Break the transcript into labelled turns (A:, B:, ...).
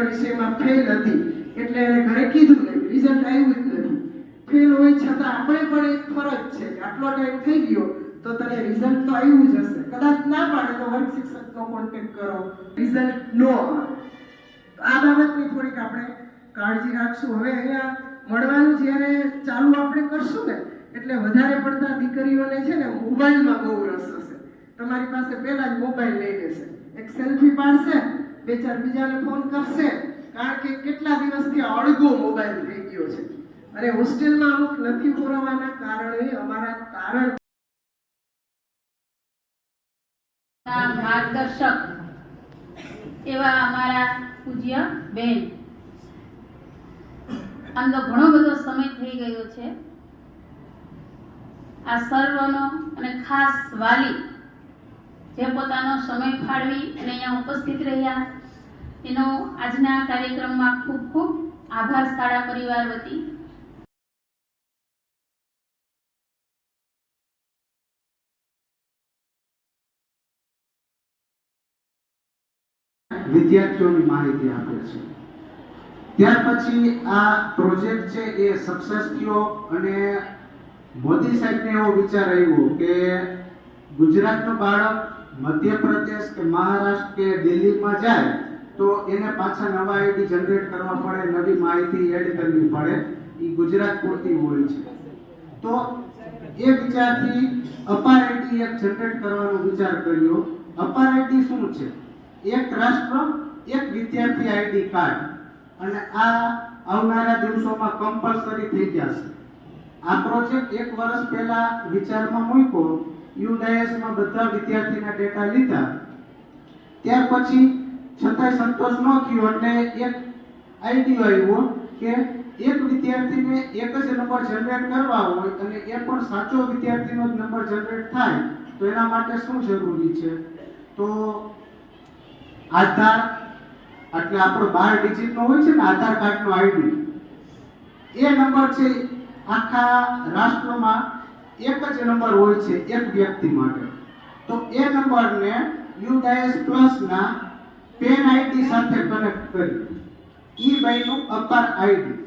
A: વિષયમાં ફેલ હતી એટલે એને ઘરે કીધું ને રિઝલ્ટ આવ્યું જ નથી. ફેલ હોય છતાં આપણે પણ એક ફરજ છે કે આટલો ટાઈમ થઈ ગયો તો તને રિઝલ્ટ તો આવ્યું જ હશે. કદાચ ના પાડે તો વર્ગ શિક્ષકનો કોન્ટેક્ટ કરો, રિઝલ્ટ નો આવે. આ બાબતની થોડીક આપણે કાળજી રાખશું. હવે અહીંયા મળવાનું જ્યારે ચાલુ આપણે કરશું ને એટલે વધારે પડતા દીકરીઓને છે ને મોબાઈલમાં બહુ રસ હશે. તમારી પાસે પહેલા જ મોબાઈલ લઈ લેશે, એક સેલ્ફી પાડશે, બે ચાર બીજાને ફોન કરશે, કારણ કે કેટલા દિવસથી અળગો મોબાઈલ થઈ ગયો છે. અને હોસ્ટેલમાં અમુક નથી પુરવવાના કારણે અમારા તારણ
B: માર્ગદર્શક એવા અમારા પૂજ્ય બેન, આમ તો ઘણો બધો સમય થઈ ગયો છે. આ સર્વનો અને ખાસ વાલી જે પોતાનો સમય ફાળવી અને અહીંયા ઉપસ્થિત રહ્યા એનો આજના કાર્યક્રમમાં ખૂબ ખૂબ આભાર શાળા પરિવાર વતી.
C: વિદ્યાર્થીઓની માહિતી આપે છે. ત્યાર પછી આ પ્રોજેક્ટ છે એ સક્સેસ થયો અને મોદી સાહેબને એવો વિચાર આવ્યો કે ગુજરાતનું બાળક મધ્યપ્રદેશ કે મહારાષ્ટ્ર કે દિલ્હીમાં જાય તો એને પાછા નવા આઈડી જનરેટ કરવા પડે, નવી માહિતી એડ કરવી પડે, એ ગુજરાત પૂરતી હોય છે. તો એ વિચારથી અપાર આઈડી એક જનરેટ કરવાનો વિચાર કર્યો. અપાર આઈડી શું છે? એક રાષ્ટ્ર એક વિદ્યાર્થી આઈડી કાર્ડ, અને આ આવનારા દિવસોમાં કમ્પલસરી થઈ જશે. આ પ્રોજેક્ટ એક વર્ષ પહેલા વિચારમાં મૂક્યો, યુડાયસમાં બધા વિદ્યાર્થીના ડેટા લીધા. ત્યાર પછી છતાંય સંતોષ ન થયો એટલે એક આઈડિયો આવ્યો કે એક વિદ્યાર્થીને એક જ નંબર જનરેટ કરવા હોય અને એ પણ સાચો વિદ્યાર્થીનો જ નંબર જનરેટ થાય તો એના માટે શું જરૂરી છે? તો આધાર, એટલે આપણો 12 ડિજિટનો હોય છે ને આધાર કાર્ડનો આઈડી, એ નંબર છે આખા રાષ્ટ્રમાં એક જ નંબર હોય છે એક વ્યક્તિ માટે. તો એ નંબરને યુડાયસ પ્લસના પેન આઈડી સાથે કનેક્ટ કરી ઈ બન્યું અપાર આઈડી.